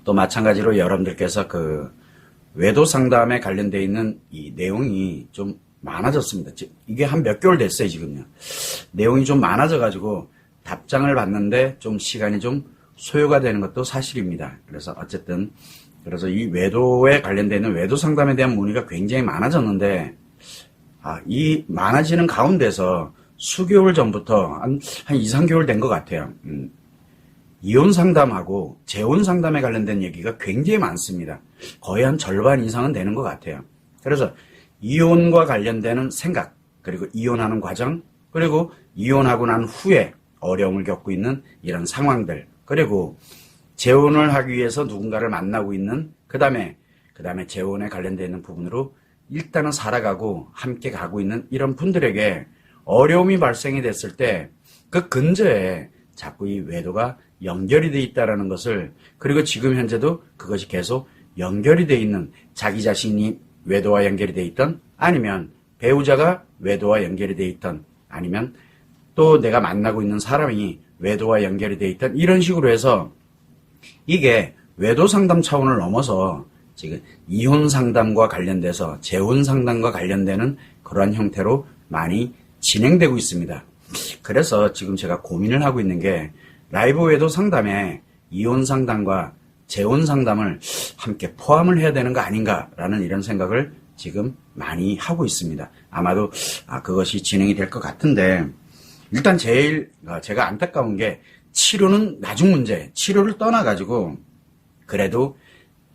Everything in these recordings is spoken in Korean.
또 마찬가지로 여러분들께서 그 외도 상담에 관련되어 있는 이 내용이 좀 많아졌습니다. 이게 한 몇 개월 됐어요, 지금요. 내용이 좀 많아져가지고 답장을 받는데 좀 시간이 좀 소요가 되는 것도 사실입니다. 그래서 어쨌든, 그래서 이 외도에 관련되어 있는 외도 상담에 대한 문의가 굉장히 많아졌는데, 이 많아지는 가운데서 수개월 전부터 한 2, 3개월 된 것 같아요. 이혼 상담하고 재혼 상담에 관련된 얘기가 굉장히 많습니다. 거의 한 절반 이상은 되는 것 같아요. 그래서 이혼과 관련되는 생각, 그리고 이혼하는 과정, 그리고 이혼하고 난 후에 어려움을 겪고 있는 이런 상황들, 그리고 재혼을 하기 위해서 누군가를 만나고 있는, 그 다음에 재혼에 관련되어 있는 부분으로 일단은 살아가고 함께 가고 있는 이런 분들에게 어려움이 발생이 됐을 때 그 근저에 자꾸 이 외도가 연결이 돼 있다는 것을, 그리고 지금 현재도 그것이 계속 연결이 돼 있는, 자기 자신이 외도와 연결이 돼 있던, 아니면 배우자가 외도와 연결이 돼 있던, 아니면 또 내가 만나고 있는 사람이 외도와 연결이 돼 있던, 이런 식으로 해서 이게 외도 상담 차원을 넘어서 지금 이혼 상담과 관련돼서 재혼 상담과 관련되는 그러한 형태로 많이 진행되고 있습니다. 그래서 지금 제가 고민을 하고 있는 게 라이브 외도 상담에 이혼 상담과 재혼 상담을 함께 포함을 해야 되는 거 아닌가라는 이런 생각을 지금 많이 하고 있습니다. 아마도 그것이 진행이 될 것 같은데, 일단 제일 제가 안타까운 게 치료는 나중 문제, 치료를 떠나가지고 그래도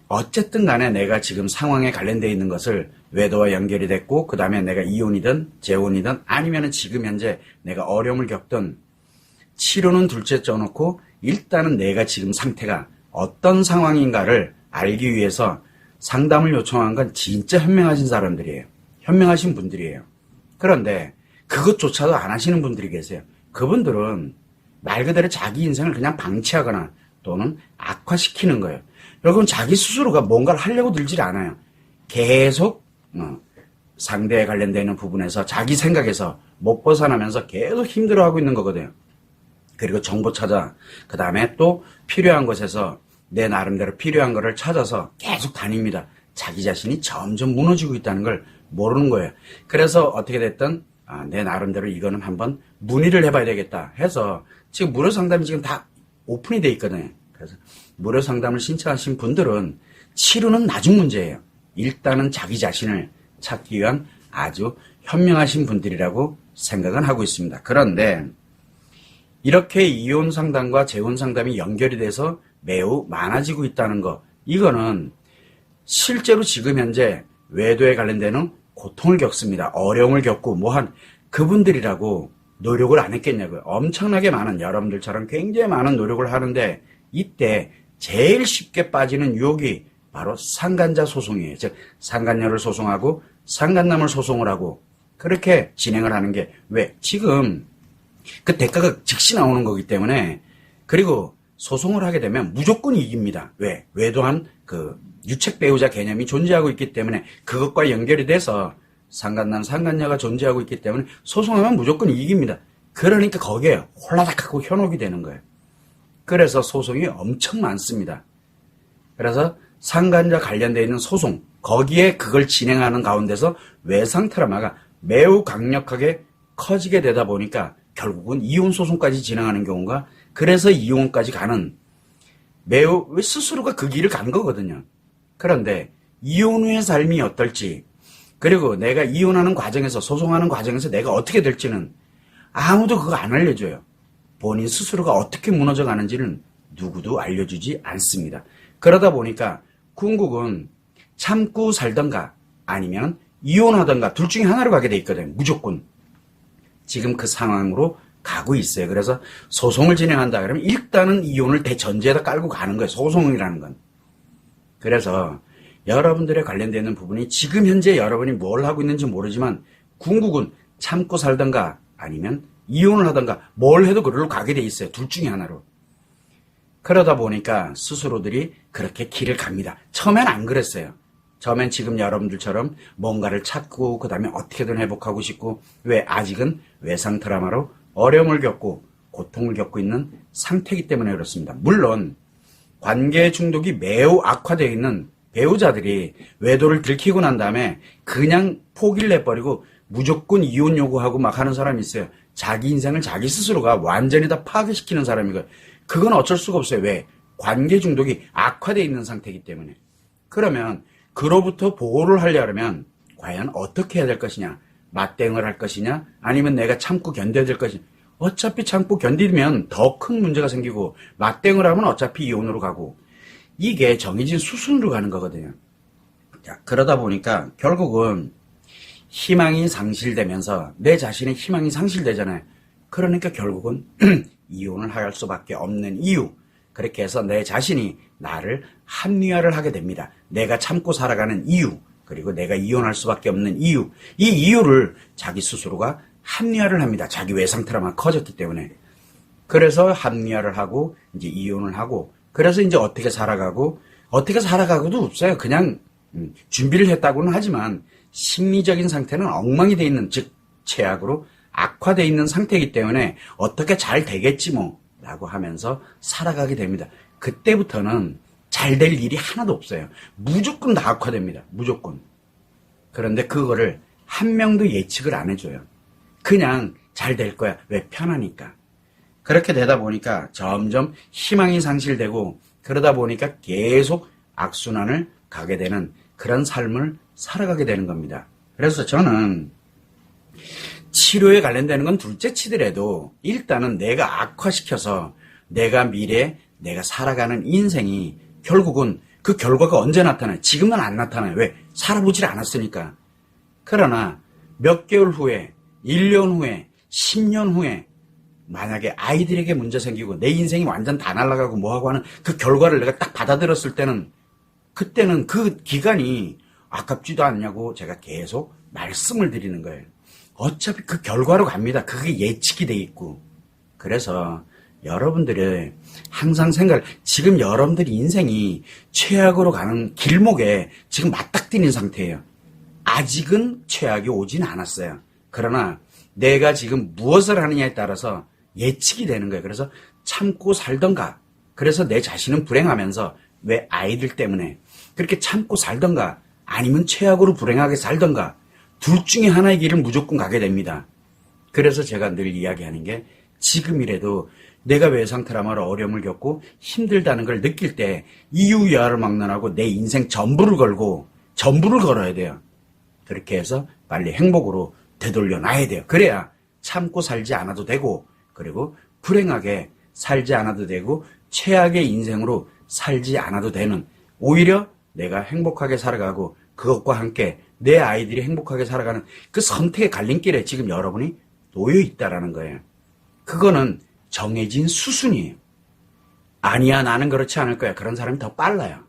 어쨌든 간에 내가 지금 상황에 관련되어 있는 것을 외도와 연결이 됐고, 그 다음에 내가 이혼이든 재혼이든 아니면은 지금 현재 내가 어려움을 겪던, 치료는 둘째 쪄놓고 일단은 내가 지금 상태가 어떤 상황인가를 알기 위해서 상담을 요청한 건 진짜 현명하신 사람들이에요. 현명하신 분들이에요. 그런데 그것조차도 안 하시는 분들이 계세요. 그분들은 말 그대로 자기 인생을 그냥 방치하거나 또는 악화시키는 거예요. 여러분, 자기 스스로가 뭔가를 하려고 들질 않아요. 계속 상대에 관련되는 부분에서 자기 생각에서 못 벗어나면서 계속 힘들어하고 있는 거거든요. 그리고 정보 찾아, 그 다음에 또 필요한 곳에서 내 나름대로 필요한 거를 찾아서 계속 다닙니다. 자기 자신이 점점 무너지고 있다는 걸 모르는 거예요. 그래서 어떻게 됐든 내 나름대로 이거는 한번 문의를 해봐야 되겠다 해서 지금 무료 상담이 지금 다 오픈이 돼 있거든요. 그래서 무료 상담을 신청하신 분들은 치료는 나중 문제예요. 일단은 자기 자신을 찾기 위한 아주 현명하신 분들이라고 생각은 하고 있습니다. 그런데 이렇게 이혼 상담과 재혼 상담이 연결이 돼서 매우 많아지고 있다는 거, 이거는 실제로 지금 현재 외도에 관련되는 고통을 겪습니다. 어려움을 겪고 뭐한 그분들이라고 노력을 안 했겠냐고요. 엄청나게 많은, 여러분들처럼 굉장히 많은 노력을 하는데 이때 제일 쉽게 빠지는 유혹이 바로 상간자 소송이에요. 즉 상간녀를 소송하고 상간남을 소송을 하고 그렇게 진행을 하는 게, 왜? 지금 그 대가가 즉시 나오는 거기 때문에. 그리고 소송을 하게 되면 무조건 이깁니다. 왜? 외도한 그 유책 배우자 개념이 존재하고 있기 때문에, 그것과 연결이 돼서 상간남, 상간녀가 존재하고 있기 때문에 소송하면 무조건 이깁니다. 그러니까 거기에 홀라닥하고 현혹이 되는 거예요. 그래서 소송이 엄청 많습니다. 그래서 상간자 관련되어 있는 소송, 거기에 그걸 진행하는 가운데서 외상 트라우마가 매우 강력하게 커지게 되다 보니까 결국은 이혼 소송까지 진행하는 경우가, 그래서 이혼까지 가는, 매우 스스로가 그 길을 간 거거든요. 그런데 이혼 후의 삶이 어떨지, 그리고 내가 이혼하는 과정에서, 소송하는 과정에서 내가 어떻게 될지는 아무도 그거 안 알려줘요. 본인 스스로가 어떻게 무너져 가는지는 누구도 알려주지 않습니다. 그러다 보니까 궁극은 참고 살던가 아니면 이혼하던가 둘 중에 하나로 가게 돼 있거든요. 무조건. 지금 그 상황으로 가고 있어요. 그래서 소송을 진행한다 그러면 일단은 이혼을 대전제에다 깔고 가는 거예요. 소송이라는 건. 그래서 여러분들에 관련되는 부분이, 지금 현재 여러분이 뭘 하고 있는지 모르지만 궁극은 참고 살던가 아니면 이혼을 하던가 뭘 해도 그걸로 가게 돼 있어요. 둘 중에 하나로. 그러다 보니까 스스로들이 그렇게 길을 갑니다. 처음엔 안 그랬어요. 처음엔 지금 여러분들처럼 뭔가를 찾고 그 다음에 어떻게든 회복하고 싶고, 왜? 아직은 외상 트라우마로 어려움을 겪고 고통을 겪고 있는 상태이기 때문에 그렇습니다. 물론 관계 중독이 매우 악화되어 있는 배우자들이 외도를 들키고 난 다음에 그냥 포기를 내버리고 무조건 이혼 요구하고 막 하는 사람이 있어요. 자기 인생을 자기 스스로가 완전히 다 파괴시키는 사람이고, 그건 어쩔 수가 없어요. 왜? 관계 중독이 악화되어 있는 상태이기 때문에. 그러면 그로부터 보호를 하려면 과연 어떻게 해야 될 것이냐? 맞대응을 할 것이냐? 아니면 내가 참고 견뎌야 될 것이냐? 어차피 참고 견디면 더 큰 문제가 생기고, 맞대응을 하면 어차피 이혼으로 가고, 이게 정해진 수순으로 가는 거거든요. 자, 그러다 보니까 결국은 희망이 상실되면서 내 자신의 희망이 상실되잖아요. 그러니까 결국은 이혼을 할 수밖에 없는 이유. 그렇게 해서 내 자신이 나를 합리화를 하게 됩니다. 내가 참고 살아가는 이유, 그리고 내가 이혼할 수밖에 없는 이유. 이 이유를 자기 스스로가 합리화를 합니다. 자기 외상 트라우마가 커졌기 때문에. 그래서 합리화를 하고 이제 이혼을 하고, 그래서 이제 어떻게 살아가고도 없어요. 그냥 준비를 했다고는 하지만 심리적인 상태는 엉망이 돼 있는, 즉 최악으로 악화돼 있는 상태이기 때문에 어떻게 잘 되겠지 뭐 라고 하면서 살아가게 됩니다. 그때부터는 잘 될 일이 하나도 없어요. 무조건 다 악화됩니다. 무조건. 그런데 그거를 한 명도 예측을 안 해줘요. 그냥 잘 될 거야. 왜? 편하니까. 그렇게 되다 보니까 점점 희망이 상실되고, 그러다 보니까 계속 악순환을 가게 되는 그런 삶을 살아가게 되는 겁니다. 그래서 저는 치료에 관련되는 건 둘째 치더라도 일단은 내가 악화시켜서 내가 미래, 내가 살아가는 인생이 결국은 그 결과가 언제 나타나요? 지금은 안 나타나요. 왜? 살아보질 않았으니까. 그러나 몇 개월 후에, 1년 후에, 10년 후에 만약에 아이들에게 문제 생기고 내 인생이 완전 다 날아가고 뭐하고 하는 그 결과를 내가 딱 받아들였을 때는, 그때는 그 기간이 아깝지도 않냐고 제가 계속 말씀을 드리는 거예요. 어차피 그 결과로 갑니다. 그게 예측이 돼 있고. 그래서 여러분들의 항상 지금 여러분들이 인생이 최악으로 가는 길목에 지금 맞닥뜨린 상태예요. 아직은 최악이 오진 않았어요. 그러나 내가 지금 무엇을 하느냐에 따라서 예측이 되는 거예요. 그래서 참고 살던가, 그래서 내 자신은 불행하면서, 왜? 아이들 때문에 그렇게 참고 살던가, 아니면 최악으로 불행하게 살던가, 둘 중에 하나의 길을 무조건 가게 됩니다. 그래서 제가 늘 이야기하는 게, 지금이라도 내가 외상 트라우마로 어려움을 겪고 힘들다는 걸 느낄 때 이유야를 막론하고 내 인생 전부를 걸어야 돼요. 그렇게 해서 빨리 행복으로 되돌려 놔야 돼요. 그래야 참고 살지 않아도 되고, 그리고 불행하게 살지 않아도 되고, 최악의 인생으로 살지 않아도 되는, 오히려 내가 행복하게 살아가고 그것과 함께 내 아이들이 행복하게 살아가는 그 선택의 갈림길에 지금 여러분이 놓여 있다라는 거예요. 그거는 정해진 수순이에요. 아니야, 나는 그렇지 않을 거야. 그런 사람이 더 빨라요.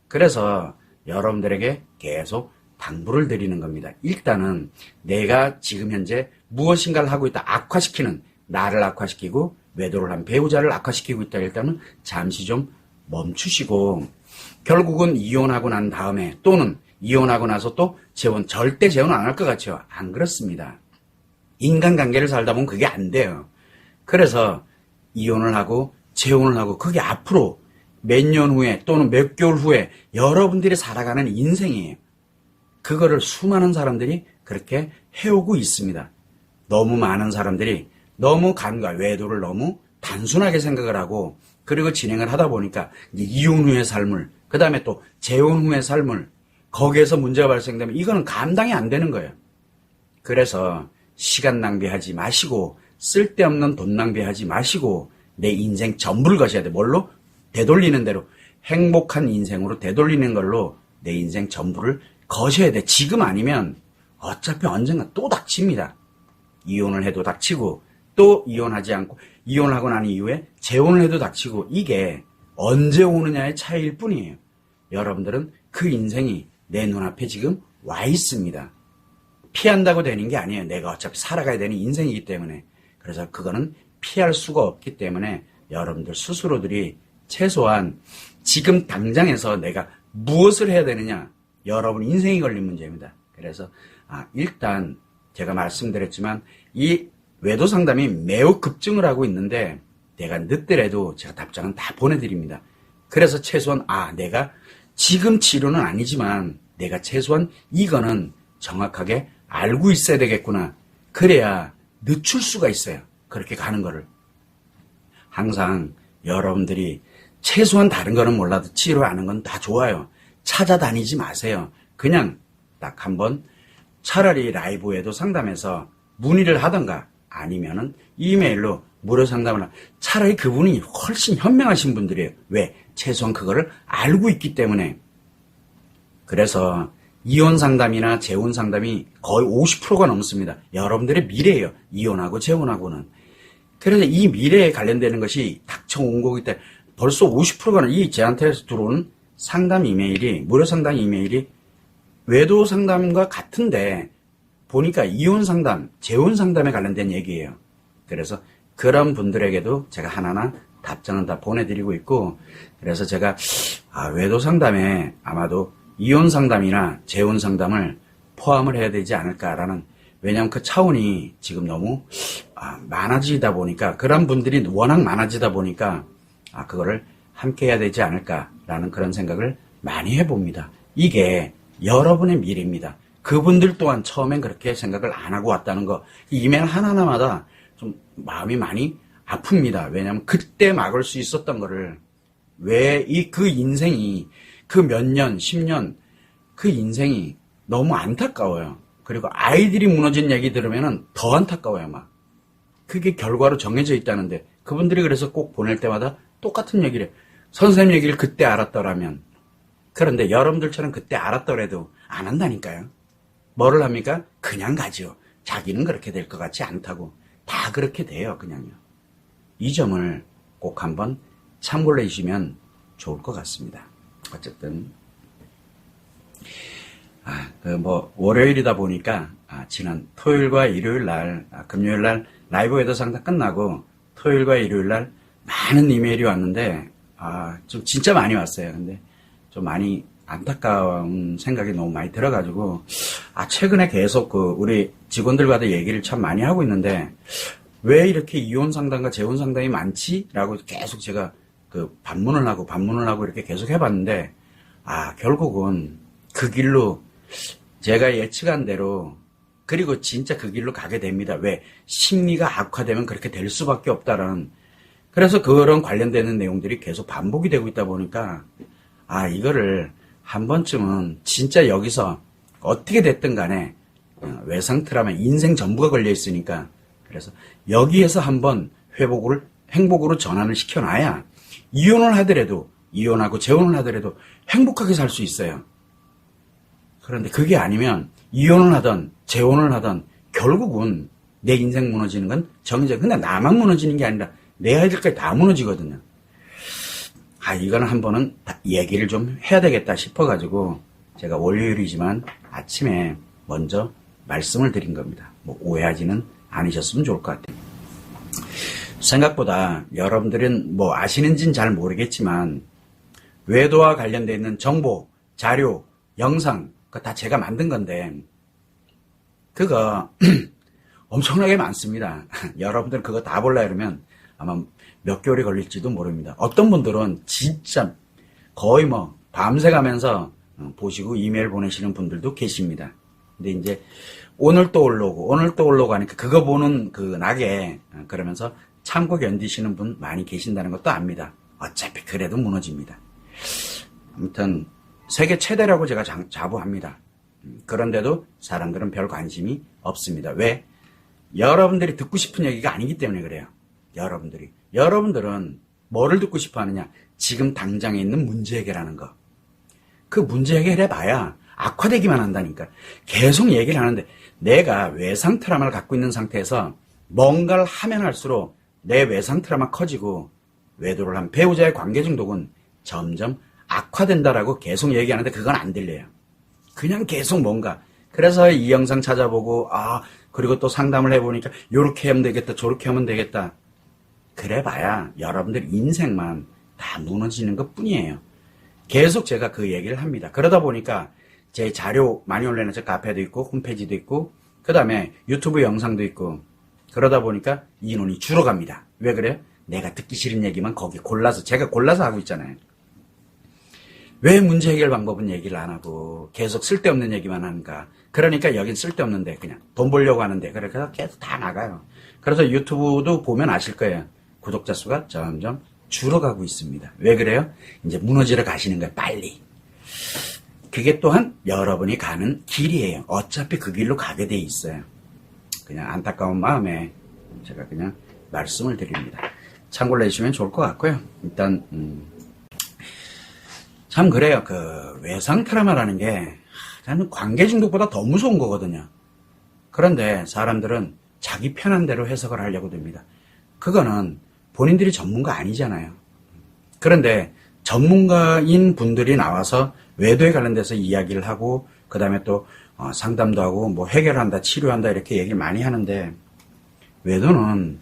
그래서 여러분들에게 계속 당부를 드리는 겁니다. 일단은 내가 지금 현재 무엇인가를 하고 있다, 악화시키는, 나를 악화시키고 외도를 한 배우자를 악화시키고 있다, 일단은 잠시 좀 멈추시고, 결국은 이혼하고 난 다음에, 또는 이혼하고 나서 또 절대 재혼 안 할 것 같죠? 안 그렇습니다. 인간관계를 살다 보면 그게 안 돼요. 그래서 이혼을 하고 재혼을 하고, 그게 앞으로 몇 년 후에 또는 몇 개월 후에 여러분들이 살아가는 인생이에요. 그거를 수많은 사람들이 그렇게 해오고 있습니다. 너무 많은 사람들이 너무 외도를 너무 단순하게 생각을 하고, 그리고 진행을 하다 보니까 이제 이혼 후의 삶을, 그 다음에 또 재혼 후의 삶을, 거기에서 문제가 발생되면 이거는 감당이 안 되는 거예요. 그래서 시간 낭비하지 마시고, 쓸데없는 돈 낭비하지 마시고, 내 인생 전부를 거셔야 돼. 뭘로? 되돌리는 대로, 행복한 인생으로 되돌리는 걸로 내 인생 전부를 거셔야 돼. 지금 아니면 어차피 언젠가 또 닥칩니다. 이혼을 해도 닥치고, 또 이혼하지 않고, 이혼을 하고 난 이후에 재혼을 해도 닥치고, 이게 언제 오느냐의 차이일 뿐이에요. 여러분들은 그 인생이 내 눈앞에 지금 와 있습니다. 피한다고 되는 게 아니에요. 내가 어차피 살아가야 되는 인생이기 때문에. 그래서 그거는 피할 수가 없기 때문에 여러분들 스스로들이 최소한 지금 당장에서 내가 무엇을 해야 되느냐, 여러분 인생이 걸린 문제입니다. 그래서 일단 제가 말씀드렸지만 이 외도 상담이 매우 급증을 하고 있는데, 내가 늦더라도 제가 답장은 다 보내드립니다. 그래서 최소한 내가 지금 치료는 아니지만 내가 최소한 이거는 정확하게 알고 있어야 되겠구나. 그래야 늦출 수가 있어요. 그렇게 가는 거를. 항상 여러분들이 최소한 다른 거는 몰라도 치료하는 건 다 좋아요. 찾아다니지 마세요. 그냥 딱 한번 차라리 라이브에도 상담해서 문의를 하던가 아니면은 이메일로 무료 상담을 차라리 그분이 훨씬 현명하신 분들이에요. 왜? 최소한 그거를 알고 있기 때문에. 그래서 이혼 상담이나 재혼 상담이 거의 50%가 넘습니다. 여러분들의 미래예요. 이혼하고 재혼하고는. 그래서 이 미래에 관련되는 것이 닥쳐온 거기 때문에 벌써 50%가 이 제한테 들어오는 상담 이메일이, 무료 상담 이메일이 외도 상담과 같은데 보니까 이혼 상담, 재혼 상담에 관련된 얘기예요. 그래서 그런 분들에게도 제가 하나하나 답장은 다 보내드리고 있고, 그래서 제가 외도 상담에 아마도 이혼 상담이나 재혼 상담을 포함을 해야 되지 않을까라는, 왜냐하면 그 차원이 지금 너무 많아지다 보니까, 그런 분들이 워낙 많아지다 보니까 그거를 함께 해야 되지 않을까라는 그런 생각을 많이 해봅니다. 이게 여러분의 미래입니다. 그분들 또한 처음엔 그렇게 생각을 안 하고 왔다는 거, 이메일 하나하나마다 좀 마음이 많이 아픕니다. 왜냐하면 그때 막을 수 있었던 거를 왜 그 인생이 그 몇 년, 10년 그 인생이 너무 안타까워요. 그리고 아이들이 무너진 얘기 들으면은 더 안타까워요, 막. 그게 결과로 정해져 있다는데 그분들이 그래서 꼭 보낼 때마다 똑같은 얘기를 해요. 선생님 얘기를 그때 알았더라면. 그런데 여러분들처럼 그때 알았더라도 안 한다니까요. 뭐를 합니까? 그냥 가지요. 자기는 그렇게 될 것 같지 않다고. 다 그렇게 돼요, 그냥요. 이 점을 꼭 한번 참고를 해주시면 좋을 것 같습니다. 어쨌든 월요일이다 보니까 지난 토요일과 일요일 날, 금요일 날 라이브 외도 상담 끝나고 토요일과 일요일 날 많은 이메일이 왔는데 좀 진짜 많이 왔어요. 근데 좀 많이 안타까운 생각이 너무 많이 들어가지고 최근에 계속 우리 직원들과도 얘기를 참 많이 하고 있는데 왜 이렇게 이혼 상담과 재혼 상담이 많지? 라고 계속 제가 반문을 하고 이렇게 계속 해봤는데 결국은 그 길로 제가 예측한 대로, 그리고 진짜 그 길로 가게 됩니다. 왜? 심리가 악화되면 그렇게 될 수밖에 없다라는. 그래서 그런 관련되는 내용들이 계속 반복이 되고 있다 보니까 이거를 한 번쯤은 진짜 여기서 어떻게 됐든 간에 외상 트라우마 인생 전부가 걸려 있으니까, 그래서 여기에서 한번 행복으로 전환을 시켜놔야 이혼을 하더라도, 이혼하고 재혼을 하더라도 행복하게 살 수 있어요. 그런데 그게 아니면 이혼을 하든 재혼을 하든 결국은 내 인생 무너지는 건 정해져. 근데 나만 무너지는 게 아니라 내 아이들까지 다 무너지거든요. 이거는 한 번은 얘기를 좀 해야 되겠다 싶어가지고 제가 월요일이지만 아침에 먼저 말씀을 드린 겁니다. 오해하지는 않으셨으면 좋을 것 같아요. 생각보다 여러분들은 아시는지는 잘 모르겠지만 외도와 관련되어 있는 정보, 자료, 영상 그거 다 제가 만든 건데 그거 엄청나게 많습니다. 여러분들 그거 다 보려 그러면 아마 몇 개월이 걸릴지도 모릅니다. 어떤 분들은 진짜 거의 밤새 가면서 보시고 이메일 보내시는 분들도 계십니다. 근데 이제 오늘 또 올라오고 하니까 그거 보는 그 낙에 그러면서 참고 견디시는 분 많이 계신다는 것도 압니다. 어차피 그래도 무너집니다. 아무튼 세계 최대라고 제가 자부합니다. 그런데도 사람들은 별 관심이 없습니다. 왜? 여러분들이 듣고 싶은 얘기가 아니기 때문에 그래요. 여러분들은 뭐를 듣고 싶어 하느냐? 지금 당장에 있는 문제 해결하는 거. 그 문제 해결해봐야 악화되기만 한다니까. 계속 얘기를 하는데 내가 외상 트라우마를 갖고 있는 상태에서 뭔가를 하면 할수록 내 외상 트라우마 커지고 외도를 한 배우자의 관계 중독은 점점 악화된다라고 계속 얘기하는데 그건 안 들려요. 그냥 계속 뭔가. 그래서 이 영상 찾아보고 그리고 또 상담을 해보니까 요렇게 하면 되겠다 저렇게 하면 되겠다. 그래봐야 여러분들 인생만 다 무너지는 것 뿐이에요. 계속 제가 그 얘기를 합니다. 그러다 보니까 제 자료 많이 올려놔서 카페도 있고 홈페이지도 있고 그 다음에 유튜브 영상도 있고 그러다 보니까 인원이 줄어갑니다. 왜 그래요? 내가 듣기 싫은 얘기만 거기 제가 골라서 하고 있잖아요. 왜 문제 해결 방법은 얘기를 안 하고 계속 쓸데없는 얘기만 하는가. 그러니까 여긴 쓸데없는데 그냥 돈 벌려고 하는데 그래서 계속 다 나가요. 그래서 유튜브도 보면 아실 거예요. 구독자 수가 점점 줄어가고 있습니다. 왜 그래요? 이제 무너지러 가시는 거예요. 빨리. 그게 또한 여러분이 가는 길이에요. 어차피 그 길로 가게 돼 있어요. 그냥 안타까운 마음에 제가 그냥 말씀을 드립니다. 참고를 해주시면 좋을 것 같고요. 일단 참 그래요. 그 외상 트라우마라는 게 저는 관계 중독보다 더 무서운 거거든요. 그런데 사람들은 자기 편한 대로 해석을 하려고 듭니다. 그거는 본인들이 전문가 아니잖아요. 그런데 전문가인 분들이 나와서 외도에 관련돼서 이야기를 하고 그 다음에 또 상담도 하고 뭐 해결한다 치료한다 이렇게 얘기를 많이 하는데 외도는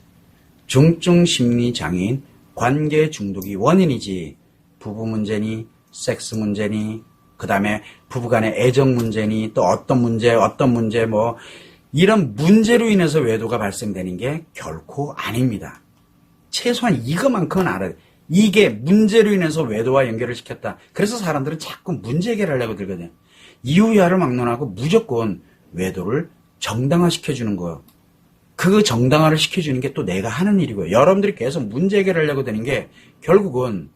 중증 심리 장애인 관계 중독이 원인이지 부부 문제니 섹스 문제니 그 다음에 부부간의 애정 문제니 또 어떤 문제 뭐 이런 문제로 인해서 외도가 발생되는 게 결코 아닙니다. 최소한 이것만큼은 알아야 돼. 이게 문제로 인해서 외도와 연결을 시켰다. 그래서 사람들은 자꾸 문제 해결하려고 들거든요. 이유야를 막론하고 무조건 외도를 정당화시켜주는 거예요. 그 정당화를 시켜주는 게 또 내가 하는 일이고요. 여러분들이 계속 문제 해결하려고 드는 게 결국은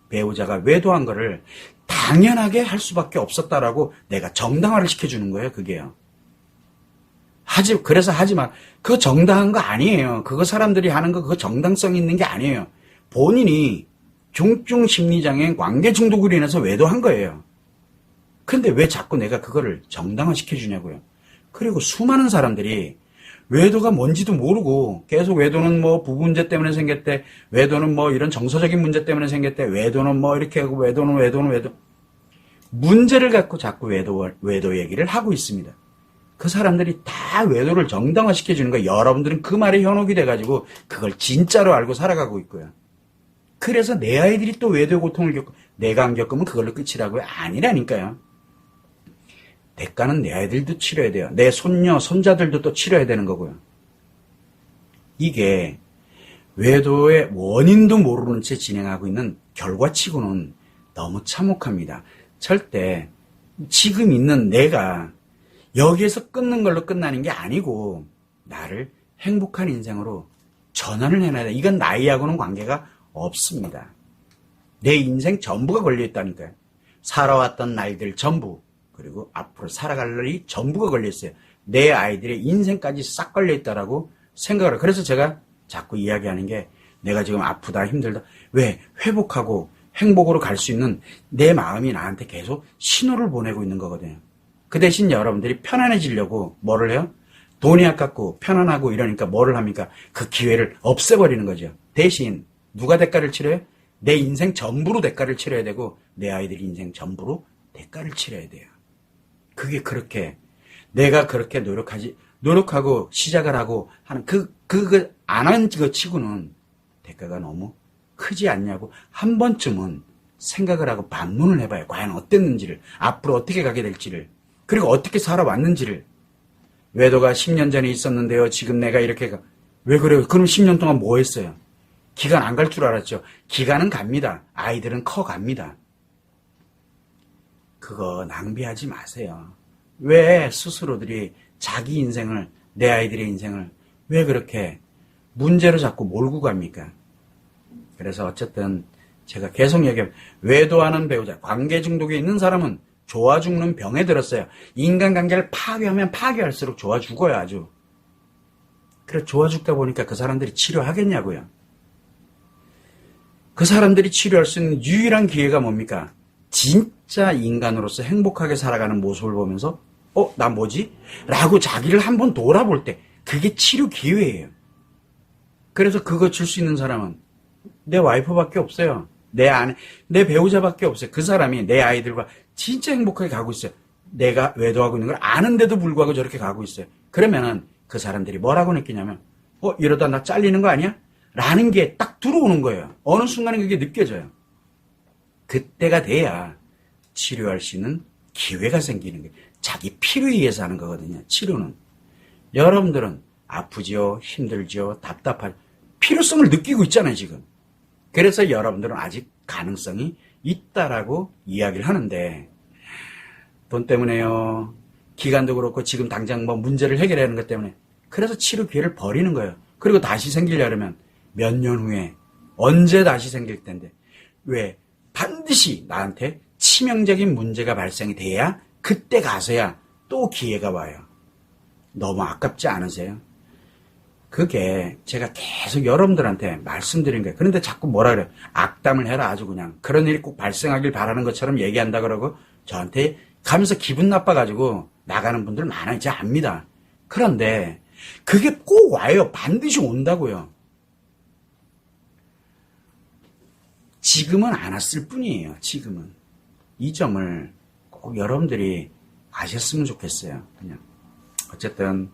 배우자가 외도한 거를 당연하게 할 수밖에 없었다라고 내가 정당화를 시켜주는 거예요. 그게요. 그래서 하지만 그거 정당한 거 아니에요. 그거 사람들이 하는 거 그거 정당성 있는 게 아니에요. 본인이 중증 심리장애인 관계 중독으로 인해서 외도한 거예요. 근데 왜 자꾸 내가 그거를 정당화 시켜주냐고요. 그리고 수많은 사람들이 외도가 뭔지도 모르고 계속 외도는 뭐 부부 문제 때문에 생겼대. 외도는 뭐 이런 정서적인 문제 때문에 생겼대. 외도는 뭐 이렇게 하고 외도. 문제를 갖고 자꾸 외도 얘기를 하고 있습니다. 그 사람들이 다 외도를 정당화 시켜주는 거예요. 여러분들은 그 말에 현혹이 돼가지고 그걸 진짜로 알고 살아가고 있고요. 그래서 내 아이들이 또 외도의 고통을 겪고 내가 안 겪으면 그걸로 끝이라고요? 아니라니까요. 대가는 내 아이들도 치러야 돼요. 내 손녀, 손자들도 또 치러야 되는 거고요. 이게 외도의 원인도 모르는 채 진행하고 있는 결과치고는 너무 참혹합니다. 절대 지금 있는 내가 여기에서 끊는 걸로 끝나는 게 아니고 나를 행복한 인생으로 전환을 해놔야 돼. 이건 나이하고는 관계가 없습니다. 내 인생 전부가 걸려있다니까요. 살아왔던 날들 전부 그리고 앞으로 살아갈 날이 전부가 걸려있어요. 내 아이들의 인생까지 싹 걸려있다라고 생각을 해요. 그래서 제가 자꾸 이야기하는 게 내가 지금 아프다 힘들다 왜 회복하고 행복으로 갈 수 있는 내 마음이 나한테 계속 신호를 보내고 있는 거거든요. 그 대신 여러분들이 편안해지려고 뭐를 해요? 돈이 아깝고 편안하고 이러니까 뭐를 합니까? 그 기회를 없애버리는 거죠. 대신 누가 대가를 치러요? 내 인생 전부로 대가를 치러야 되고 내 아이들 인생 전부로 대가를 치러야 돼요. 그게 그렇게 내가 그렇게 노력하고 시작을 하고 하는 안 한 거 치고는 대가가 너무 크지 않냐고 한 번쯤은 생각을 하고 반문을 해봐요. 과연 어땠는지를 앞으로 어떻게 가게 될지를 그리고 어떻게 살아왔는지를 외도가 10년 전에 있었는데요. 지금 내가 이렇게 왜 그래요? 그럼 10년 동안 뭐 했어요? 기간 안 갈 줄 알았죠. 기간은 갑니다. 아이들은 커갑니다. 그거 낭비하지 마세요. 왜 스스로들이 자기 인생을 내 아이들의 인생을 왜 그렇게 문제로 자꾸 몰고 갑니까? 그래서 어쨌든 제가 계속 얘기해요. 외도하는 배우자, 관계 중독에 있는 사람은 좋아 죽는 병에 들었어요. 인간관계를 파괴하면 파괴할수록 좋아 죽어요, 아주. 그래, 좋아 죽다 보니까 그 사람들이 치료하겠냐고요. 그 사람들이 치료할 수 있는 유일한 기회가 뭡니까? 진짜 인간으로서 행복하게 살아가는 모습을 보면서 나 뭐지? 라고 자기를 한번 돌아볼 때 그게 치료 기회예요. 그래서 그거 줄 수 있는 사람은 내 와이프밖에 없어요. 내 배우자밖에 없어요. 그 사람이 내 아이들과 진짜 행복하게 가고 있어요. 내가 외도하고 있는 걸 아는데도 불구하고 저렇게 가고 있어요. 그러면은 그 사람들이 뭐라고 느끼냐면 이러다 나 잘리는 거 아니야? 라는 게 딱 들어오는 거예요. 어느 순간에 그게 느껴져요. 그때가 돼야 치료할 수 있는 기회가 생기는 거예요. 자기 필요에 의해서 하는 거거든요. 치료는. 여러분들은 아프지요, 힘들지요, 답답하죠. 필요성을 느끼고 있잖아요, 지금. 그래서 여러분들은 아직 가능성이 있다라고 이야기를 하는데, 돈 때문에요. 기간도 그렇고 지금 당장 뭐 문제를 해결하는 것 때문에. 그래서 치료 기회를 버리는 거예요. 그리고 다시 생기려면 몇 년 후에 언제 다시 생길 텐데. 왜? 반드시 나한테 치명적인 문제가 발생이 돼야 그때 가서야 또 기회가 와요. 너무 아깝지 않으세요? 그게 제가 계속 여러분들한테 말씀드린 거예요. 그런데 자꾸 뭐라 그래요? 악담을 해라 아주 그냥. 그런 일이 꼭 발생하길 바라는 것처럼 얘기한다 그러고 저한테 가면서 기분 나빠가지고 나가는 분들 많아 이제 압니다. 그런데 그게 꼭 와요. 반드시 온다고요. 지금은 안 왔을 뿐이에요. 지금은. 이 점을 꼭 여러분들이 아셨으면 좋겠어요. 그냥. 어쨌든